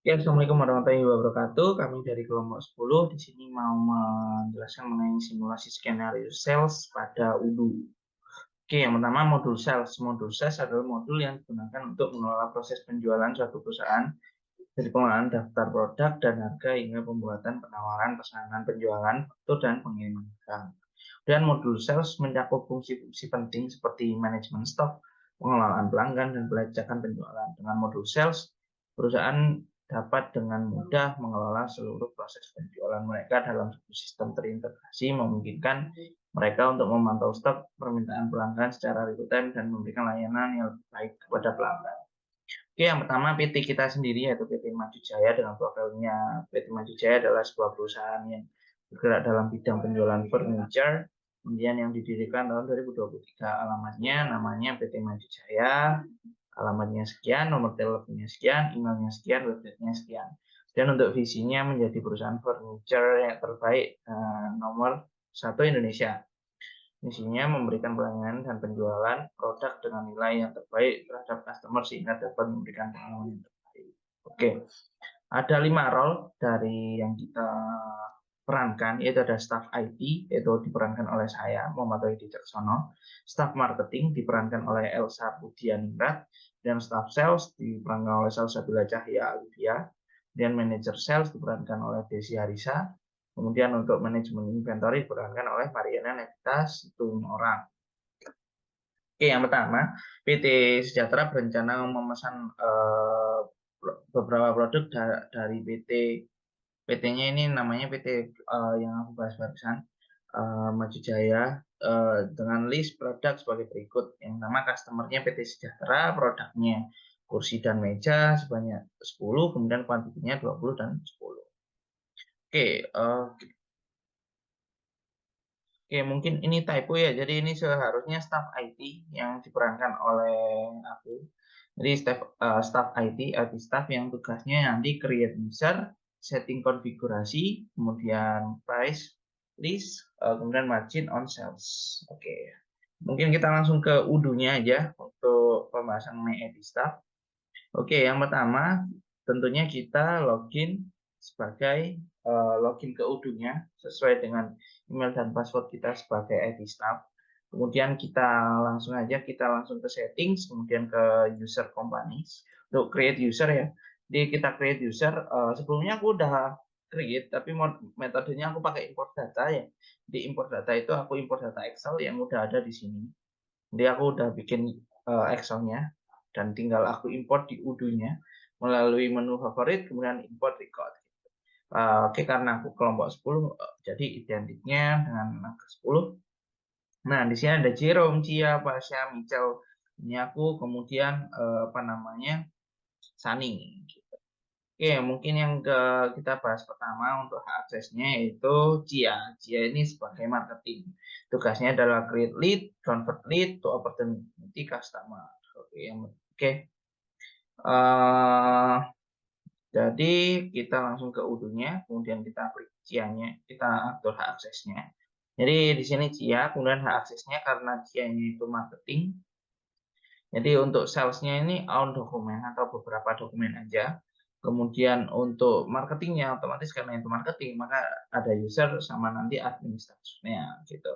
Ya, Assalamualaikum warahmatullahi wabarakatuh. Kami dari kelompok 10 di sini mau menjelaskan mengenai simulasi skenario sales pada UDU. Oke, yang pertama modul sales. Modul sales adalah modul yang digunakan untuk mengelola proses penjualan suatu perusahaan dari pengelolaan daftar produk dan harga hingga pembuatan penawaran, pesanan penjualan, foto, dan pengiriman barang. Dan modul sales mencakup fungsi-fungsi penting seperti manajemen stok, pengelolaan pelanggan, dan pelacakan penjualan. Dengan modul sales, perusahaan dapat dengan mudah mengelola seluruh proses penjualan mereka dalam satu sistem terintegrasi, memungkinkan mereka untuk memantau stok, permintaan pelanggan secara real time, dan memberikan layanan yang lebih baik kepada pelanggan. Oke, yang pertama PT kita sendiri yaitu PT Maju Jaya dengan profilnya. PT Maju Jaya adalah sebuah perusahaan yang bergerak dalam bidang penjualan furniture, kemudian yang didirikan tahun 2023. Alamatnya namanya PT Maju Jaya, alamatnya sekian, nomor teleponnya sekian, emailnya sekian, websitenya sekian. Dan untuk visinya menjadi perusahaan furniture yang terbaik nomor 1 Indonesia. Misinya memberikan pelayanan dan penjualan produk dengan nilai yang terbaik terhadap customer sehingga dapat memberikan pengalaman yang terbaik. Oke, ada 5 role dari yang kita perankan, yaitu ada staff IT, yaitu diperankan oleh saya, Muhammad Wahidi Caksono, staff marketing diperankan oleh Elsa Budianingrat, dan staff sales diperankan oleh Salsabila Cahya Alivia, dan manager sales diperankan oleh Desi Harisa, kemudian untuk manajemen inventory diperankan oleh Mariana Nevita Situmorang. Oke, yang pertama, PT Sejahtera berencana memesan beberapa produk dari PT-nya ini namanya PT yang aku bahas barusan, Maju Jaya, dengan list produk sebagai berikut. Yang pertama, customer-nya PT Sejahtera, produknya kursi dan meja sebanyak 10, kemudian kuantitinya 20 dan 10. Oke, mungkin ini typo ya. Jadi ini seharusnya staff IT yang diperankan oleh aku. Jadi staff IT staff yang tugasnya nanti create user, setting konfigurasi, kemudian price list, kemudian margin on sales. Oke. Mungkin kita langsung ke udunya aja untuk pembahasan mengenai IT staff. Oke, yang pertama tentunya kita login sebagai login ke udunya sesuai dengan email dan password kita sebagai IT staff. Kemudian kita langsung ke settings, kemudian ke user companies untuk create user ya. Jadi kita create user. Sebelumnya aku udah create, tapi metodenya aku pakai import data ya. Di import data itu aku import data Excel yang udah ada di sini. Jadi aku udah bikin Excel-nya dan tinggal aku import di udunya melalui menu favorit, kemudian import record. Oke, karena aku kelompok 10, jadi identiknya dengan angka 10. Nah, di sini ada Jerome, Cia, Pasha, Michel, ini aku, kemudian Sani. Oke, mungkin yang kita bahas pertama untuk hak aksesnya yaitu Cia. Cia ini sebagai marketing. Tugasnya adalah create lead, convert lead to opportunity customer. Oke. Uh, jadi kita langsung ke udunya, kemudian kita klik Cia-nya, kita atur hak aksesnya. Jadi di sini Cia, kemudian hak aksesnya karena Cia-nya itu marketing. Jadi untuk sales-nya ini on dokumen atau beberapa dokumen aja. Kemudian untuk marketingnya otomatis karena itu marketing, maka ada user sama nanti administratornya gitu.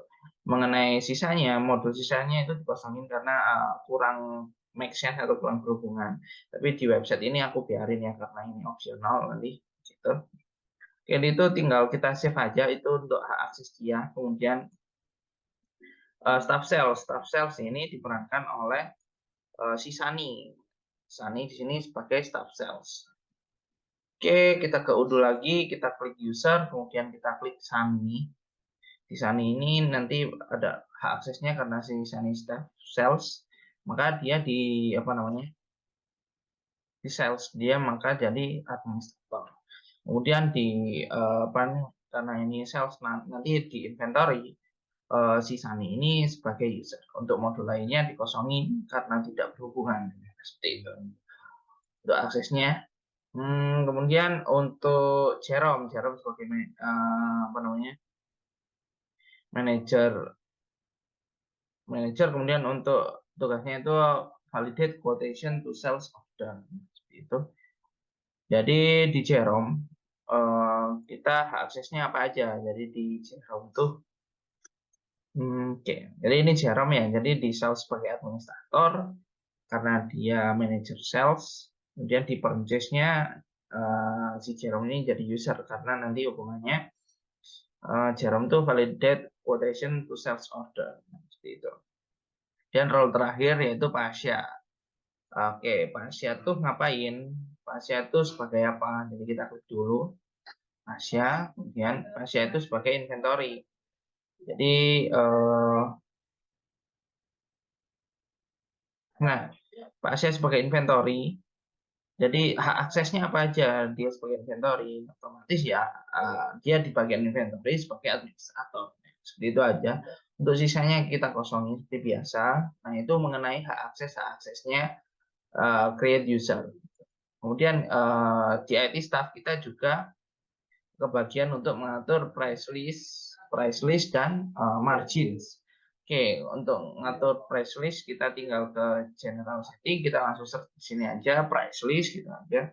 Mengenai sisanya, modul sisanya itu dikosongin karena kurang make sense atau kurang berhubungan. Tapi di website ini aku biarin ya karena ini opsional nanti gitu. Jadi itu tinggal kita save aja itu untuk hak akses dia. Kemudian staff sales ini diperankan oleh si Sani. Sani di sini sebagai staff sales. Oke, kita ke udu lagi, kita klik user, kemudian kita klik Sani. Di Sani ini nanti ada hak aksesnya karena si Sani staff sales, maka dia di sales dia maka jadi administrator. Kemudian karena ini sales nanti di inventory si Sani ini sebagai user. Untuk modul lainnya dikosongin karena tidak berhubungan. Seperti itu. Untuk aksesnya. Kemudian untuk Jerome sebagai manajer, kemudian untuk tugasnya itu validate quotation to sales order, seperti itu. Jadi di Jerome kita hak aksesnya apa aja. Jadi di Jerome tuh oke. Jadi ini Jerome ya. Jadi di sales sebagai administrator karena dia manager sales. Kemudian di purchase-nya si Jerome ini jadi user karena nanti hubungannya Jerome tuh validate quotation to sales order. Seperti itu. Dan role terakhir yaitu Pasha. Oke, Pasha tuh ngapain? Pasha tuh sebagai apa? Jadi kita klik dulu Pasha, kemudian Pasha itu sebagai inventory. Jadi nah, Pasha sebagai inventory. Jadi hak aksesnya apa aja dia sebagai inventory? Otomatis ya dia di bagian inventory sebagai administrator. Seperti itu aja. Untuk sisanya kita kosongin seperti biasa. Nah, itu mengenai hak aksesnya create user. Kemudian di IT staff kita juga kebagian untuk mengatur price list dan margins. Oke, untuk mengatur price list kita tinggal ke general setting, kita langsung search di sini aja price list gitu aja.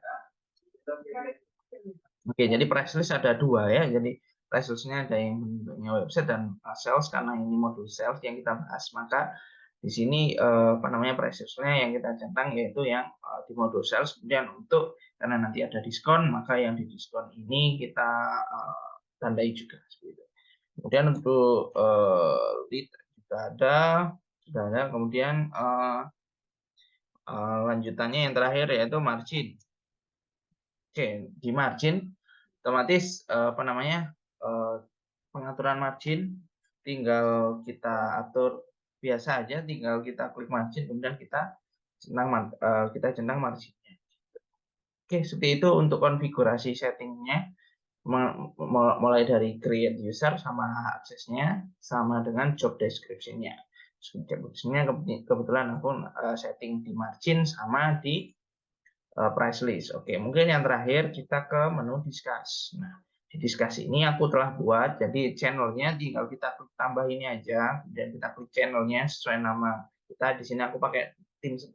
Oke, jadi price list ada dua ya. Jadi price listnya ada yang bentuknya website dan sales karena ini modul sales yang kita bahas. Maka di sini apa namanya price listnya yang kita centang yaitu yang di modul sales. Kemudian untuk karena nanti ada diskon, maka yang di diskon ini kita tandai juga seperti itu. Kemudian untuk lead juga ada, sudah ada. Kemudian lanjutannya yang terakhir yaitu margin. Oke, di margin otomatis apa namanya pengaturan margin tinggal kita atur biasa aja, tinggal kita klik margin kemudian kita centang marginnya. Oke, seperti itu untuk konfigurasi settingnya mulai dari create user sama hak aksesnya sama dengan job description-nya. Job description-nya kebetulan aku setting di margin sama di price list. Oke, mungkin yang terakhir kita ke menu discuss. Nah, di discuss ini aku telah buat, jadi channelnya tinggal kita klik tambah ini aja, dan kita klik channelnya sesuai nama kita. Di sini aku pakai tim 10.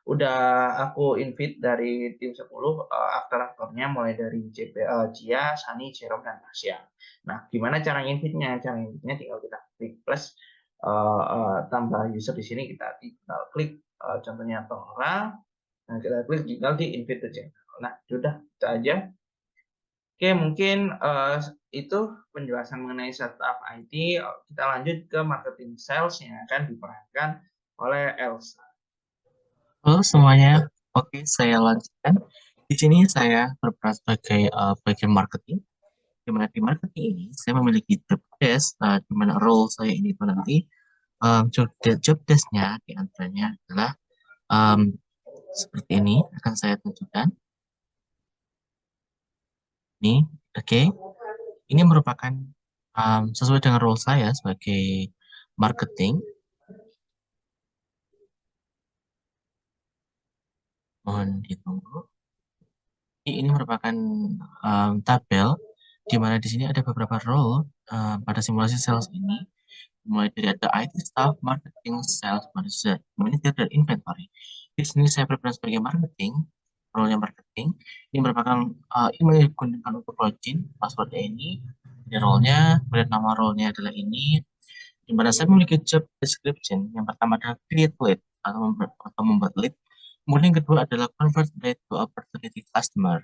Udah aku invite dari tim 10 aktor-aktornya mulai dari Jia, Sani, Jerome, dan Tasya. Nah, gimana cara invite-nya? Cara invite-nya tinggal kita klik plus tambah user di sini kita tinggal klik contohnya Tora. Nah, kita klik tinggal di invite to channel. Nah, sudah itu aja. Oke, mungkin itu penjelasan mengenai setup IT. Kita lanjut ke marketing sales yang akan diperankan oleh Elsa. Halo semuanya, oke saya lanjutkan. Di sini saya berperan sebagai bagian marketing. Di mana di marketing ini saya memiliki job desk, di mana role saya ini itu nanti job desk-nya di antaranya adalah um, seperti ini akan saya tunjukkan. Ini, oke. Ini merupakan sesuai dengan role saya sebagai marketing. Mohon ditunggu. Ini merupakan tabel di mana di sini ada beberapa role pada simulasi sales ini, mulai dari ada IT staff, marketing, sales manager, manager, dan inventory. Di sini saya berperan sebagai marketing, role-nya marketing. Ini merupakan email yang digunakan untuk login, passwordnya ini role-nya, kemudian nama role-nya adalah ini, di mana saya memiliki job description. Yang pertama adalah create lead atau membuat lead. Kemudian yang kedua adalah convert lead to opportunity customer.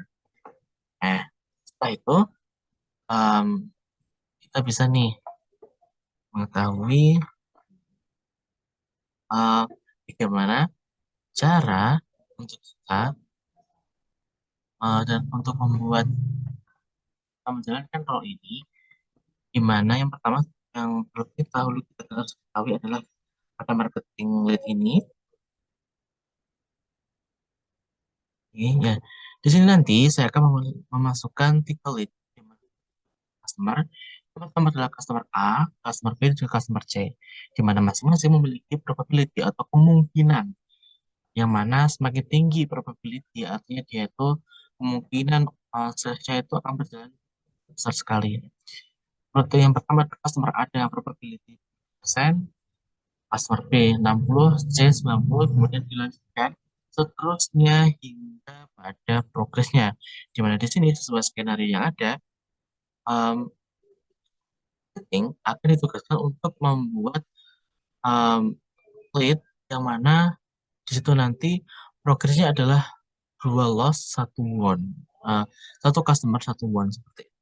Setelah itu um, kita bisa nih mengetahui bagaimana cara untuk kita dan untuk membuat menjalankan role ini, di mana yang pertama yang perlu kita harus ketahui adalah pada marketing lead ini. Ya, di sini nanti saya akan memasukkan tipe lead customer. Yang pertama adalah customer A, customer B, dan juga customer C, di mana masing-masing memiliki probability atau kemungkinan yang mana semakin tinggi probability artinya dia itu kemungkinan salesnya itu akan berjalan besar sekali. Untuk yang pertama customer A dengan probability persen, customer B 60, C 90, kemudian dilanjutkan seterusnya hingga pada progresnya. Di mana di sini sesuai skenario yang ada, um, marketing akan ditugaskan untuk membuat lead yang mana di situ nanti progresnya adalah dua loss satu won. Uh, Satu customer satu won seperti itu.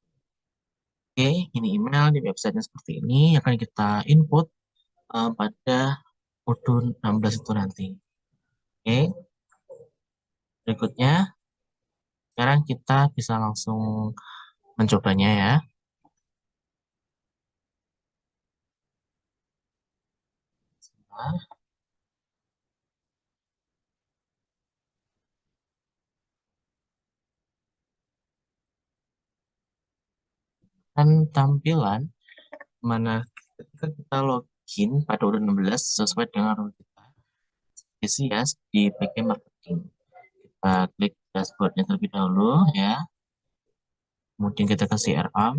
Oke, ini email di websitenya seperti ini akan kita input pada modul 16 itu nanti. Oke, berikutnya sekarang kita bisa langsung mencobanya ya. Nah, kan tampilan mana ketika kita login pada udah 16 sesuai dengan role kita isi ya di bagian marketing. Kita klik dashboardnya terlebih dahulu ya. Kemudian kita ke CRM.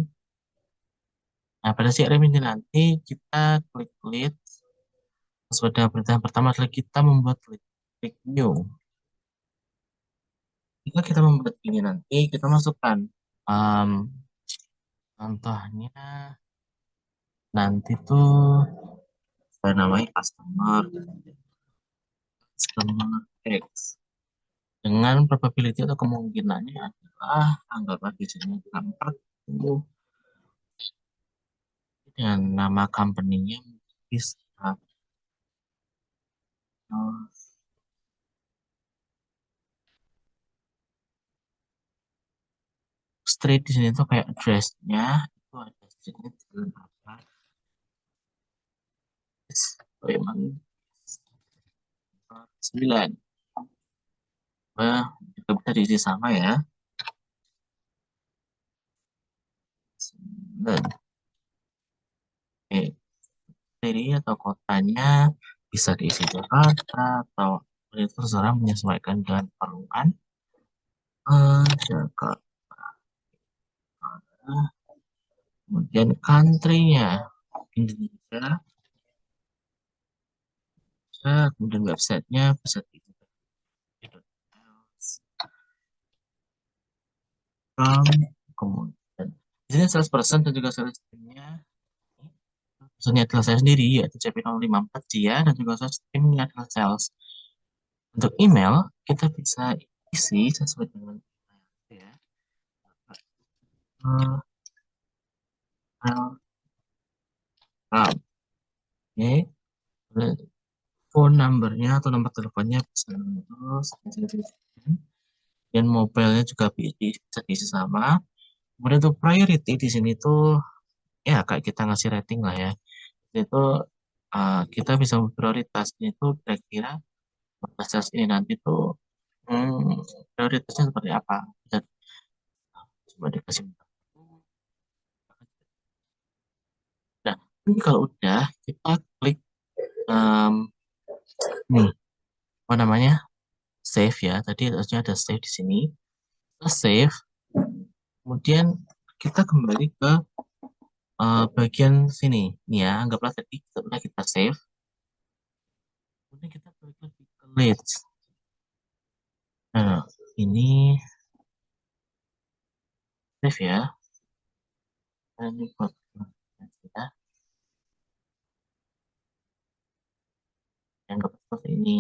Nah, pada CRM ini nanti kita klik lead. Sesuai dengan perintah yang pertama adalah kita membuat lead. Klik new. Jika kita membuat ini nanti, kita masukkan um, contohnya nanti tuh saya namanya customer X dengan probability atau kemungkinannya adalah anggaplah di sini 40 dengan nama company-nya bisa street di sini tuh kayak address-nya itu ada di sini jalan apa. Oh, emang 9. Nah, juga bisa diisi sama ya. 9. Oke, city atau kotanya bisa diisi Jakarta atau itu terserah menyesuaikan dengan perluan. Jakarta. Kemudian country-nya Indonesia. Kemudian websitenya bisa di kemudian di sini salesperson dan juga sales teamnya. Maksudnya adalah saya sendiri yaitu CP054 dia dan juga sales teamnya adalah sales. Untuk email kita bisa isi sesuai dengan ya. Uh, Oke, phone numbernya atau nomor teleponnya bisa terus dan mobilenya juga bisa diisi sama. Kemudian untuk priority di sini tuh ya kayak kita ngasih rating lah ya. Itu kita bisa prioritas itu kira-kira proses ini nanti tuh prioritasnya seperti apa. Dan coba dikasih. Nah, ini kalau udah kita klik em, nih apa namanya save ya. Tadi harusnya ada save di sini. Kita save, kemudian kita kembali ke bagian sini. Nih ya, anggaplah tadi setelah kita save, kemudian kita balik lagi ke leads. Nah, ini save ya. Dan ini buat ya, anggap seperti ini.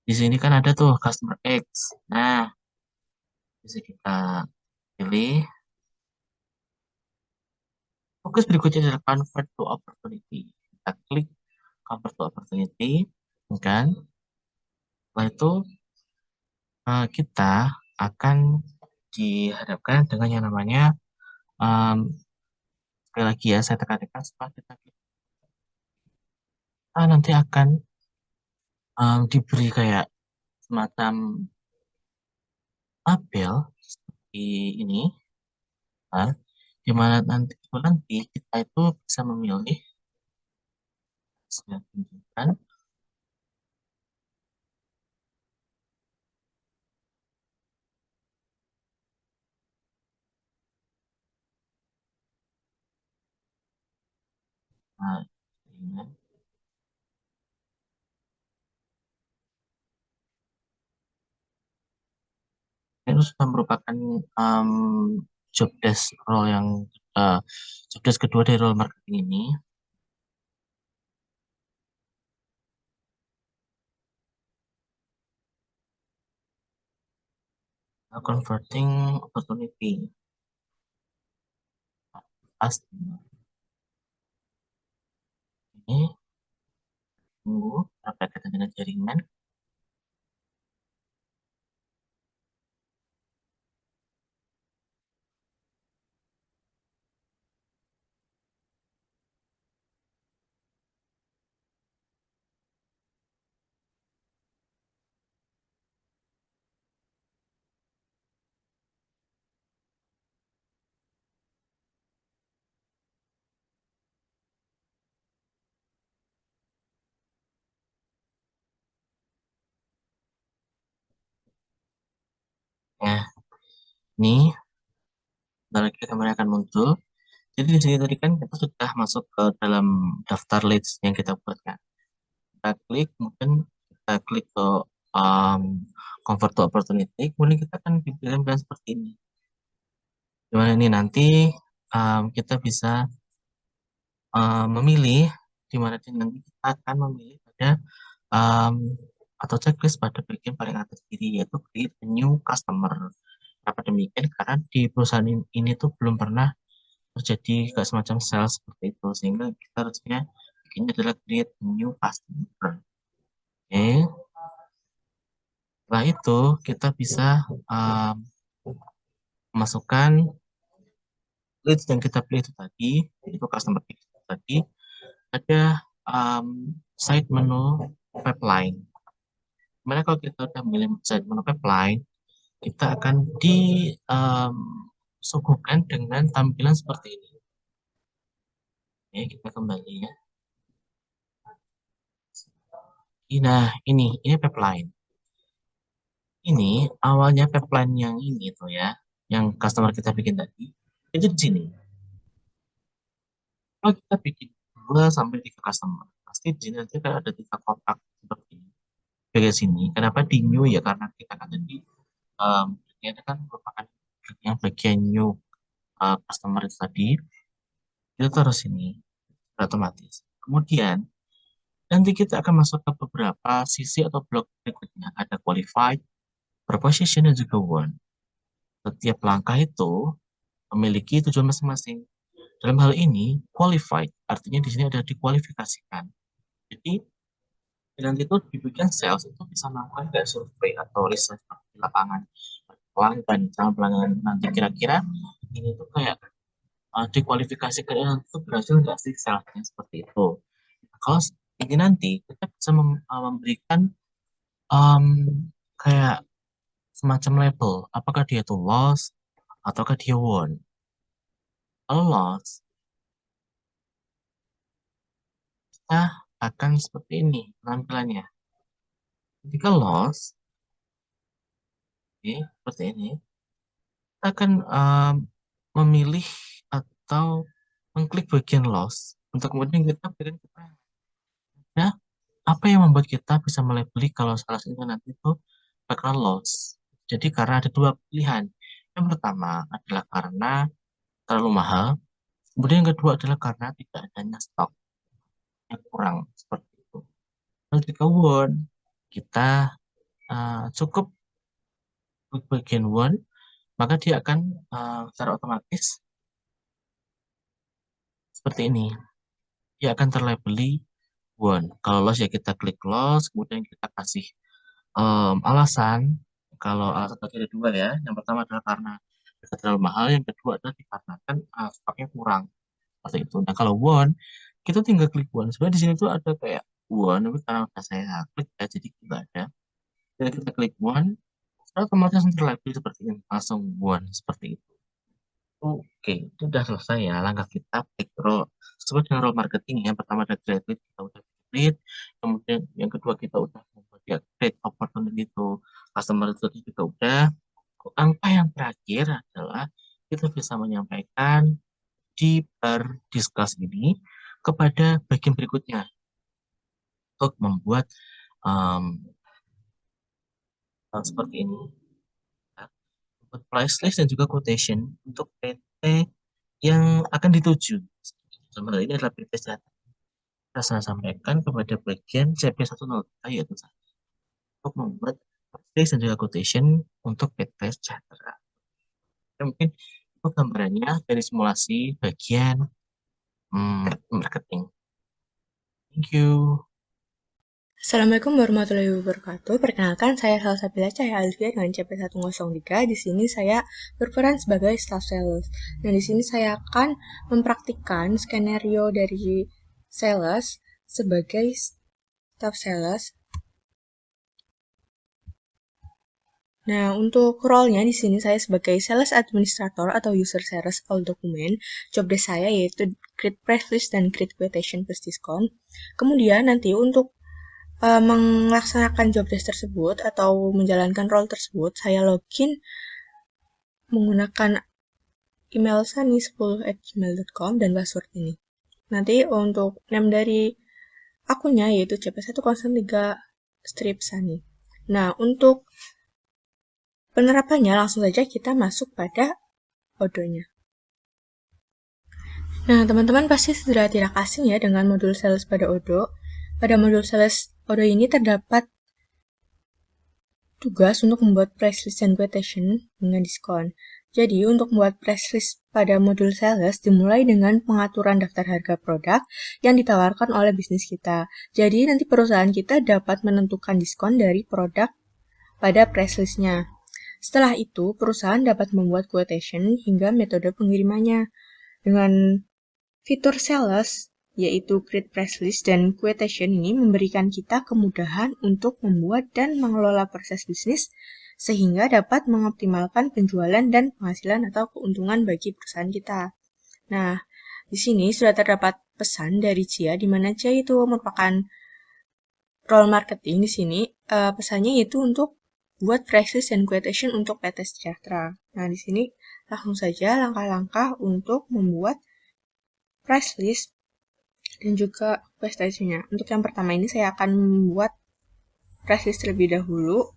Di sini kan ada tuh customer X. Nah, bisa kita pilih. Fokus berikutnya adalah convert to opportunity. Kita klik convert to opportunity, kan? Setelah itu kita akan dihadapkan dengan yang namanya um, sekali lagi ya saya tekan-tekan setelah kita nanti akan diberi kayak semacam tabel di ini kan, di mana nanti kita itu bisa memilih saya tunjukkan. Nah, ini itu sudah merupakan job desk role yang uh, job desk kedua dari role marketing ini. Converting opportunity. Pasti. Ini tunggu berkaitan dengan jaringan. Nah, ini bentar lagi gambarnya akan muncul. Jadi di sini tadi kan kita sudah masuk ke dalam daftar leads yang kita buat kan. Kita klik, kemudian kita klik ke um, convert to opportunity, kemudian kita akan dipilih seperti ini. Dimana ini nanti kita bisa memilih, dimana nanti kita akan memilih pada um, atau checklist pada bagian paling atas kiri, yaitu create a new customer. Kenapa demikian? Karena di perusahaan ini tuh belum pernah terjadi kayak semacam sales seperti itu, sehingga kita harusnya ini adalah create a new customer. Oke, setelah itu kita bisa um, masukkan leads yang kita pilih itu tadi, itu customer itu tadi, ada side menu pipeline. Dimana kalau kita udah memilih side menu pipeline, kita akan disuguhkan dengan tampilan seperti ini. Oke, kita kembali ya. Nah, ini pipeline. Ini awalnya pipeline yang ini tuh ya, yang customer kita bikin tadi, itu di sini. Kalau kita bikin 2 sampai 3 customer, pasti di sini nanti kan ada 3 kotak seperti ini. Bagian sini, kenapa di new ya? Karena kita kan tadi ini kan merupakan yang bagian new customer itu tadi, itu terus ini otomatis. Kemudian nanti kita akan masuk ke beberapa sisi atau blok berikutnya. Ada qualified, proposition, dan juga won. Setiap langkah itu memiliki tujuan masing-masing. Dalam hal ini, qualified artinya di sini ada dikualifikasikan. Jadi, nanti itu dibikin sales itu bisa melakukan kayak survei atau riset di lapangan. Pelanggan, calon pelanggan nanti kira-kira ini tuh kayak dikualifikasikan itu berhasil nggak sih salesnya seperti itu. Kalau ini nanti kita bisa memberikan um, kayak semacam label, apakah dia itu loss ataukah dia won. Kalau loss, kita akan seperti ini penampilannya. Ketika loss, oke, seperti ini, kita akan memilih atau mengklik bagian loss untuk kemudian kita berikan keterangan. Nah, apa yang membuat kita bisa melabeli kalau salah satu nanti itu bakal loss? Jadi karena ada dua pilihan. Yang pertama adalah karena terlalu mahal. Kemudian yang kedua adalah karena tidak adanya stok yang kurang seperti itu. Kalau jika won, kita cukup klik bagian won, maka dia akan secara otomatis seperti ini. Dia akan terlabeli won. Kalau loss ya kita klik loss, kemudian kita kasih alasan. Kalau alasan tadi ada dua ya. Yang pertama adalah karena terlalu mahal, yang kedua adalah dikarenakan stoknya kurang. Seperti itu. Nah, kalau won, kita tinggal klik won. Sebenarnya di sini tuh ada kayak won, tapi karena udah saya klik ya, jadi tidak ada. Jadi kita klik won, otomatis langsung terlabel seperti ini, langsung won seperti itu. Oke, itu udah selesai ya langkah kita take role. Sesuai dengan role marketing yang pertama ada create lead, kita udah create, kemudian yang kedua kita udah membuat ya create opportunity itu customer itu juga udah. Langkah yang terakhir adalah kita bisa menyampaikan di bar discuss ini kepada bagian berikutnya untuk membuat um, seperti ini. buat price list dan juga quotation untuk PT yang akan dituju. Sama ini adalah PT Sejahtera. Saya sampaikan kepada bagian CP10 yaitu saya untuk membuat price list dan juga quotation untuk PT Sejahtera. Mungkin itu gambarannya dari simulasi bagian marketing. Thank you. Assalamualaikum warahmatullahi wabarakatuh. Perkenalkan, saya Salsabila Cahaya Alfia dengan CP103. Di sini saya berperan sebagai staff sales. Dan di sini saya akan mempraktikkan skenario dari sales sebagai staff sales. Nah, untuk role-nya di sini saya sebagai sales administrator atau user service all dokumen. Job desk saya yaitu create price list dan create quotation plus discount. Kemudian nanti untuk melaksanakan job desk tersebut atau menjalankan role tersebut, saya login menggunakan email sani10@gmail.com dan password ini. Nanti untuk name dari akunnya yaitu CP103-Sani. Nah, untuk penerapannya langsung saja kita masuk pada Odoo-nya. Nah, teman-teman pasti sudah tidak asing ya dengan modul sales pada Odoo. Pada modul sales Odoo ini terdapat tugas untuk membuat price list dan quotation dengan diskon. Jadi, untuk membuat price list pada modul sales dimulai dengan pengaturan daftar harga produk yang ditawarkan oleh bisnis kita. Jadi, nanti perusahaan kita dapat menentukan diskon dari produk pada price list-nya. Setelah itu, perusahaan dapat membuat quotation hingga metode pengirimannya. Dengan fitur sales, yaitu create price list dan quotation ini memberikan kita kemudahan untuk membuat dan mengelola proses bisnis sehingga dapat mengoptimalkan penjualan dan penghasilan atau keuntungan bagi perusahaan kita. Nah, di sini sudah terdapat pesan dari Cia, di mana Cia itu merupakan role marketing di sini. Pesannya yaitu untuk buat price list dan quotation untuk PT Sejahtera. Nah, di sini langsung saja langkah-langkah untuk membuat price list dan juga quotation-nya. Untuk yang pertama ini saya akan membuat price list terlebih dahulu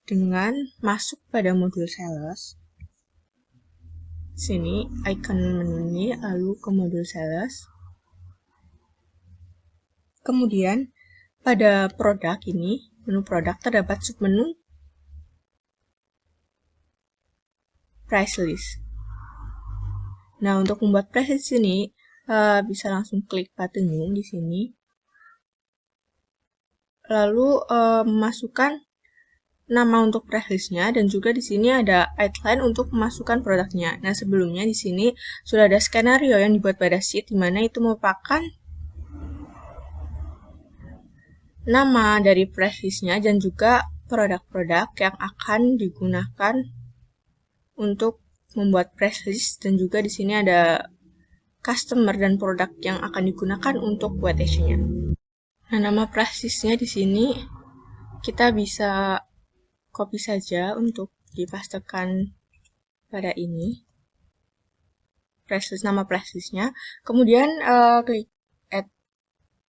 dengan masuk pada modul sales. Sini icon menu ini, lalu ke modul sales. Kemudian pada produk ini, menu produk terdapat submenu price list. Nah, untuk membuat price list ini bisa langsung klik button new di sini. Lalu memasukkan nama untuk price list-nya dan juga di sini ada outline untuk memasukkan produknya. Nah, sebelumnya di sini sudah ada skenario yang dibuat pada sheet di mana itu merupakan nama dari price list-nya dan juga produk-produk yang akan digunakan untuk membuat price list dan juga di sini ada customer dan produk yang akan digunakan untuk quotation-nya. Nah, nama price list-nya di sini kita bisa copy saja untuk dipastekan pada ini. Price list, nama price list-nya. Kemudian klik add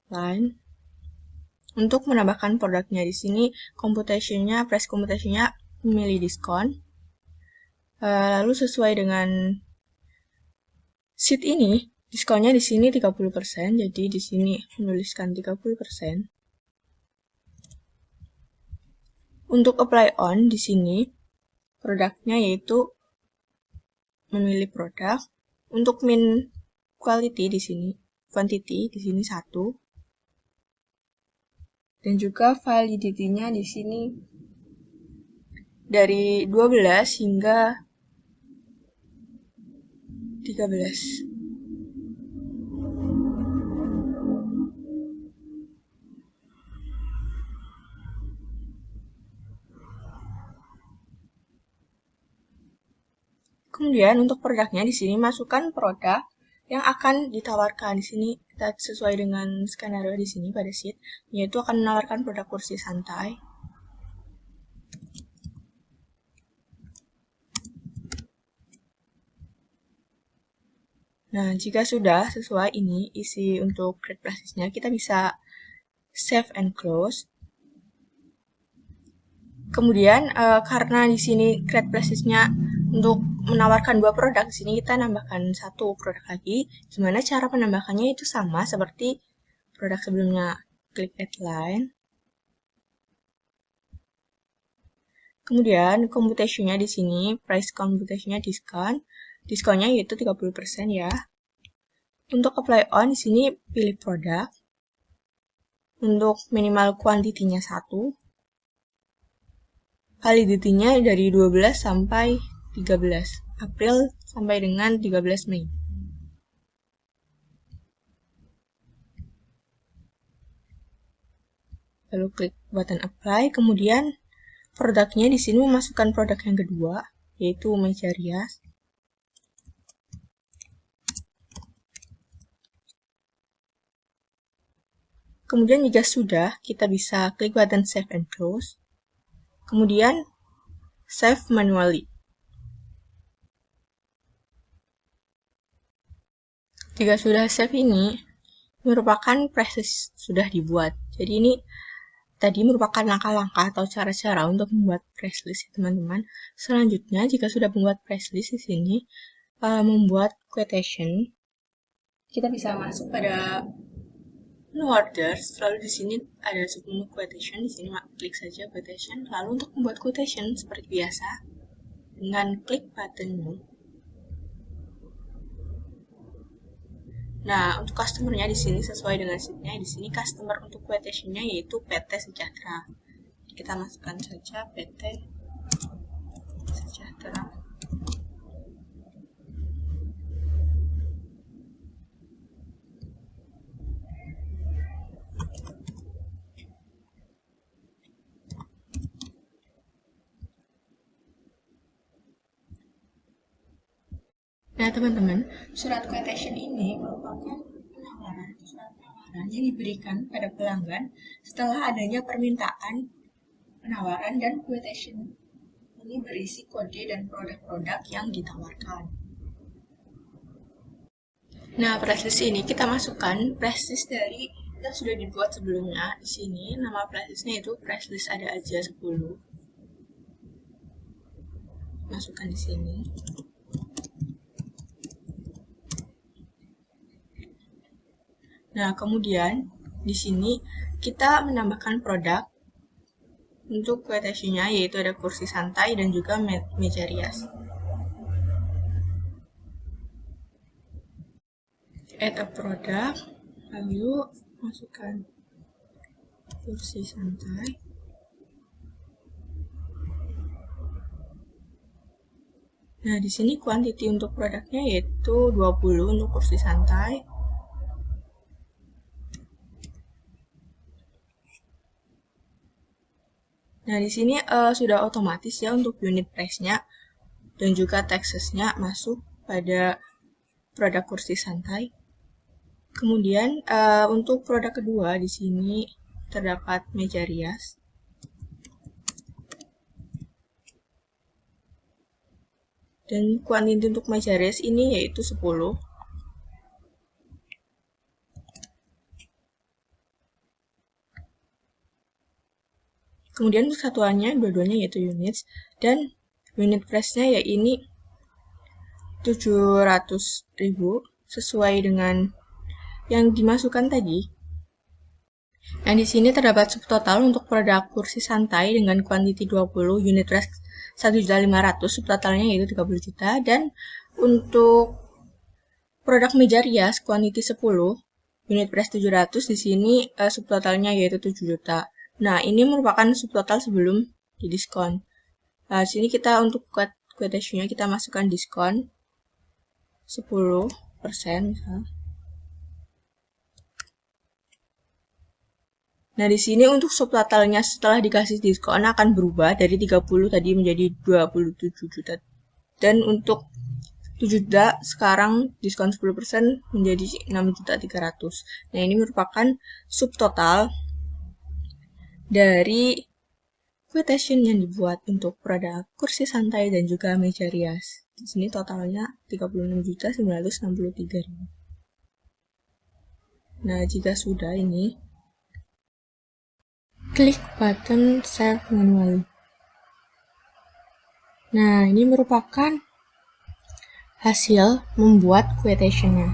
line untuk menambahkan produknya. Di sini computation-nya, price computation-nya memilih diskon. Lalu sesuai dengan sheet ini, diskonnya di sini 30%, jadi di sini menuliskan 30%. Untuk apply on di sini produknya yaitu memilih produk. Untuk min quality di sini, quantity di sini 1. Dan juga validity-nya di sini dari 12 hingga 13. Kemudian untuk produknya di sini masukkan produk yang akan ditawarkan. Di sini kita sesuai dengan skenario di sini pada sheet, yaitu akan menawarkan produk kursi santai. Nah, jika sudah sesuai ini isi untuk create price list-nya, kita bisa save and close. Kemudian karena di sini create presslist-nya untuk menawarkan 2 produk, di sini kita nambahkan 1 produk lagi. Gimana cara penambahkannya itu sama seperti produk sebelumnya. Klik add line. Kemudian computation-nya di sini, price computation-nya diskon. Diskonnya yaitu 30% ya. Untuk apply on di sini pilih produk. Untuk minimal kuantitinya 1. Validity-nya dari 12 sampai 13 April sampai dengan 13 Mei. Lalu klik button apply, kemudian produknya di sini memasukkan produk yang kedua, yaitu meja rias. Kemudian jika sudah, kita bisa klik button save and close. Kemudian save manually. Jika sudah save ini, merupakan presslist sudah dibuat. Jadi ini tadi merupakan langkah-langkah atau cara-cara untuk membuat presslist ya teman-teman. Selanjutnya, jika sudah membuat presslist di sini, membuat quotation, kita bisa masuk pada menu orders. Lalu di sini ada submenu quotation. Di sini klik saja quotation. Lalu untuk membuat quotation seperti biasa, dengan klik button new. Nah, untuk customer-nya di sini sesuai dengan sheet-nya. Di sini customer untuk quotation-nya yaitu PT Sejahtera. Kita masukkan saja PT Sejahtera. Nah, teman-teman, surat quotation ini merupakan surat penawaran yang diberikan pada pelanggan setelah adanya permintaan penawaran, dan quotation ini berisi kode dan produk-produk yang ditawarkan. Nah, presslist ini kita masukkan presslist dari yang sudah dibuat sebelumnya. Di sini nama presslistnya itu presslist ada aja 10. Masukkan di sini. Nah, kemudian di sini kita menambahkan produk untuk quotation-nya, yaitu ada kursi santai dan juga meja rias. Add a product, lalu masukkan kursi santai. Nah, di sini quantity untuk produknya yaitu 20 untuk kursi santai. Nah, di sini sudah otomatis ya untuk unit price-nya dan juga taxes-nya masuk pada produk kursi santai. Kemudian untuk produk kedua di sini terdapat meja rias. Dan kuantiti untuk meja rias ini yaitu 10. Kemudian untuk satuannya, dua-duanya yaitu units, dan unit price-nya ya ini 700.000 sesuai dengan yang dimasukkan tadi. Nah, di sini terdapat subtotal untuk produk kursi santai dengan kuantiti 20, unit price 1.500.000, subtotalnya yaitu 30 juta, dan untuk produk meja rias kuantiti 10, unit price 700, di sini subtotalnya yaitu 7 juta. Nah, ini merupakan subtotal sebelum didiskon. Nah, di sini kita untuk quotation-nya kita masukkan diskon 10% misalnya. Nah, di sini untuk subtotalnya setelah dikasih diskon akan berubah dari 30 tadi menjadi 27 juta. Dan untuk 7 juta sekarang diskon 10% menjadi 6.300.000. Nah, ini merupakan subtotal dari quotation yang dibuat untuk produk kursi santai dan juga meja rias. Di sini totalnya 36.963.000. Nah, jika sudah ini, klik button Save Manually. Nah, ini merupakan hasil membuat quotation-nya.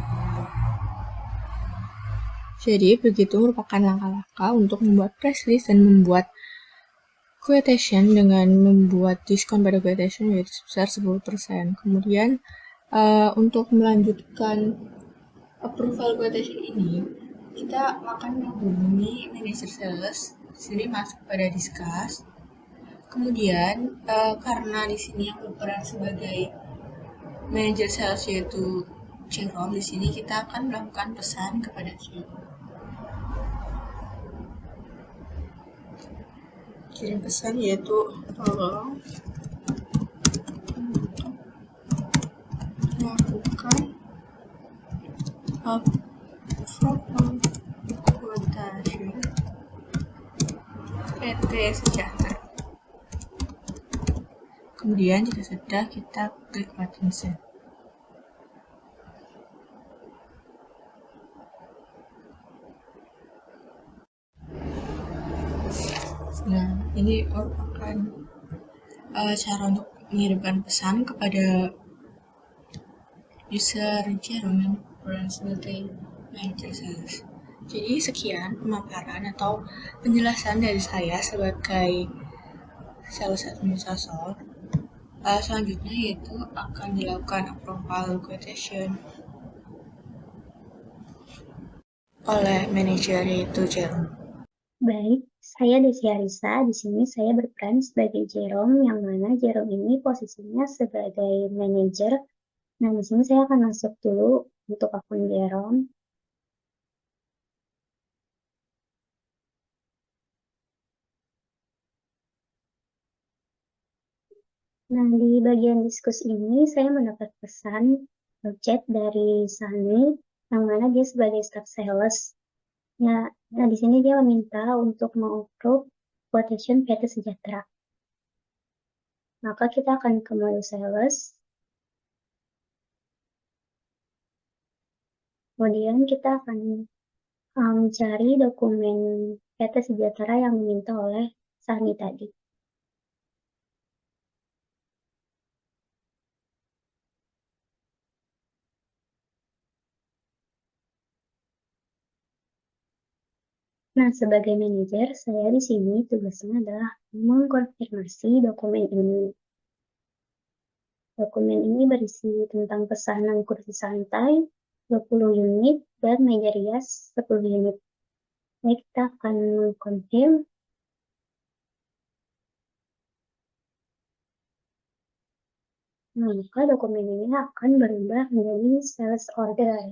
Jadi, begitu merupakan langkah-langkah untuk membuat press release dan membuat quotation dengan membuat diskon pada quotation yaitu sebesar 10%. Kemudian, untuk melanjutkan approval quotation ini, kita akan menghubungi manajer sales. Di sini masuk pada discuss. Kemudian, karena di sini yang berperan sebagai manajer sales yaitu Jerome, di sini kita akan melakukan pesan kepada Jerome. Kirim pesan yaitu tolong melakukan approval quotation PT Sejahtera. Kemudian jika sudah, kita klik button send. Nah, ini merupakan cara untuk mengirimkan pesan kepada user Jerome yang berperan sebagai manager sales. Jadi sekian pemaparan atau penjelasan dari saya sebagai sales administrator. Selanjutnya yaitu akan dilakukan approval quotation oleh manajer yaitu Jerome. Baik, saya Desi Arisa. Di sini saya berperan sebagai Jerome, yang mana Jerome ini posisinya sebagai manajer. Nah, di sini saya akan masuk dulu untuk akun Jerome. Nah, di bagian diskus ini saya mendapat pesan chat dari Sunny, yang mana dia sebagai staff sales. Nah, di sini dia meminta untuk meng-approve quotation PT Sejahtera. Maka kita akan ke mode sales. Kemudian kita akan mencari dokumen PT Sejahtera yang diminta oleh Sani tadi. Nah, sebagai manajer, saya di sini tugasnya adalah mengkonfirmasi dokumen ini. Dokumen ini berisi tentang pesanan kursi santai 20 unit dan meja rias 10 unit. Baik, kita akan mengkonfirm. Nah, maka dokumen ini akan berubah menjadi sales order.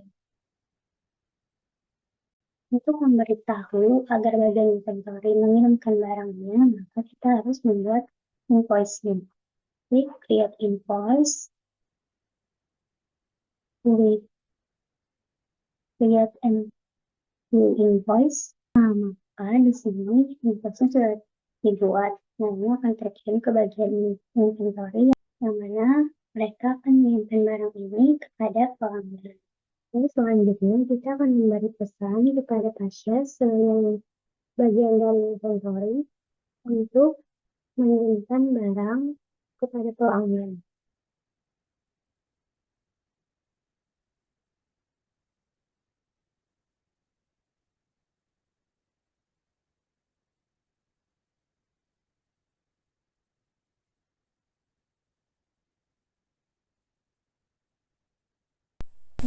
Untuk memberitahu agar bagian inventory mengirimkan barangnya, maka kita harus membuat invoice-nya. Klik create invoice, klik create and view invoice. Nah, maka di sini invoice-nya sudah dibuat. Nah, ini akan terkirim ke bagian inventory yang mana mereka akan mengirimkan barang ini kepada pelanggan. Jadi selanjutnya kita akan memberi pesan kepada pasien sebagai bagian dari inventory untuk mengirimkan barang kepada pelanggan.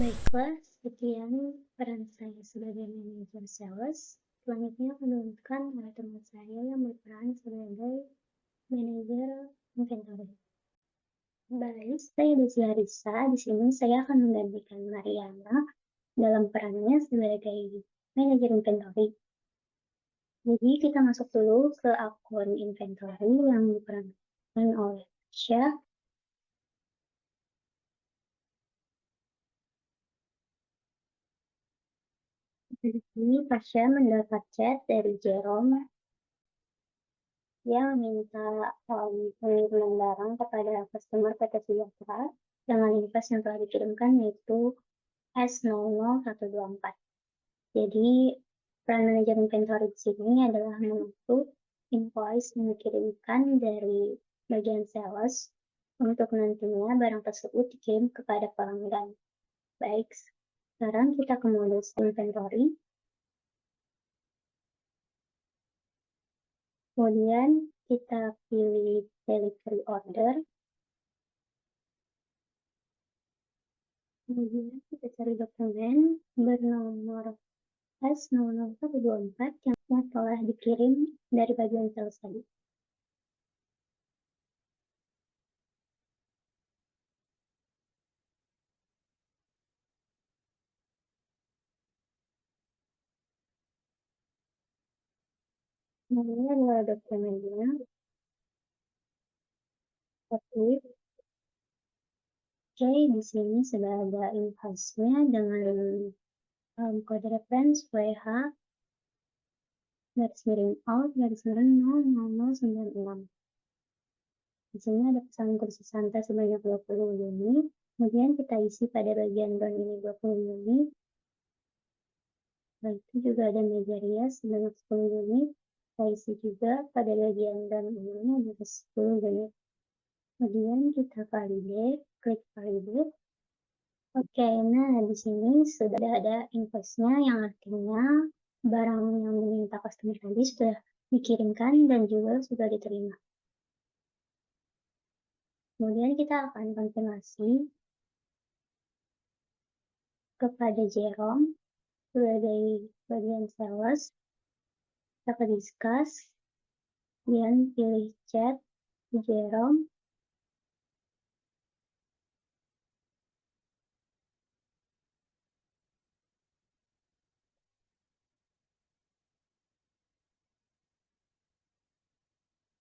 Baiklah, sekian peran saya sebagai manajer sales. Selanjutnya akan dilanjutkan oleh teman saya yang berperan sebagai manajer inventory. Baik, saya Desi Arisa. Di sini saya akan menggantikan Mariana dalam perannya sebagai manajer inventory. Jadi kita masuk dulu ke akun inventory yang diperankan oleh Tasya. Di sini Tasya mendapat chat dari Jerome yang meminta pengiriman barang kepada customer PT Sejahtera dengan invoice yang telah dikirimkan yaitu S00124. Jadi peran manajer inventory di sini adalah mengatur invoice yang dikirimkan dari bagian sales Untuk nantinya barang tersebut dikirim kepada pelanggan. Baik, sekarang kita ke modul inventory. Kemudian kita pilih delivery order. Kemudian kita cari dokumen bernomor S00124 yang telah dikirim dari bagian sales tadi. Nah, ini adalah dokumennya. Oke, di sini sudah ada invoice-nya dengan kode reference WH out 000096. Di sini ada pesanan kursi santai sebanyak 20 unit. Kemudian kita isi pada bagian bawah ini 20 unit. Lalu itu juga ada meja rias sebanyak 10 unit. Kita isi juga pada bagian dalam ini ada 10 unit. Kemudian kita validate, klik validate. Oke, nah di sini sudah ada invoice-nya yang artinya barang yang diminta customer tadi sudah dikirimkan dan juga sudah diterima. Kemudian kita akan konfirmasi kepada Jerome sebagai bagian sales. Kita ke discuss, kemudian pilih chat di Jerome.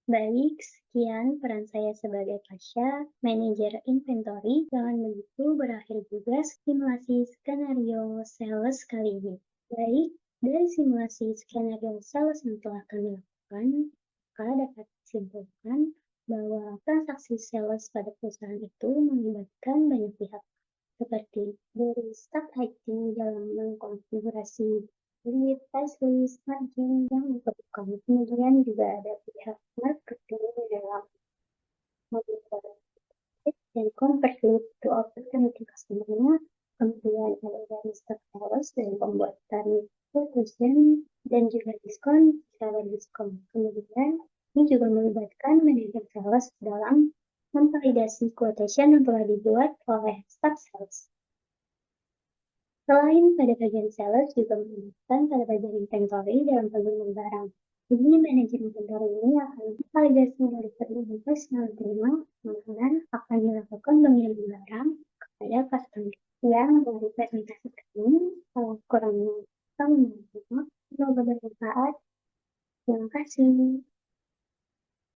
Baik, sekian peran saya sebagai Tasya, manajer inventory. Jangan begitu berakhir juga simulasi skenario sales kali ini. Baik, dari simulasi skenario sales yang telah kami lakukan, maka dapat disimpulkan bahwa transaksi sales pada perusahaan itu melibatkan banyak pihak, seperti dari staf IT dalam mengkonfigurasi lead, price list, margin yang diperlukan. Kemudian juga ada pihak marketing dalam membuat dan convert lead to opportunity customer-nya. Kemudian ada dari staf sales dan pembuatan promotion dan juga diskon, secara diskon. Kemudian ini juga melibatkan manajer sales dalam memvalidasi quotation yang telah dibuat oleh staf sales. Selain pada bagian sales juga melibatkan pada bagian inventory dalam pengiriman barang. Jadi manajer inventory ini akan validasi dari invoice yang diterima, kemudian akan dilakukan pengiriman barang kepada customer. Yang dari presentasi kami, kurangnya kami semoga bermanfaat. Terima kasih.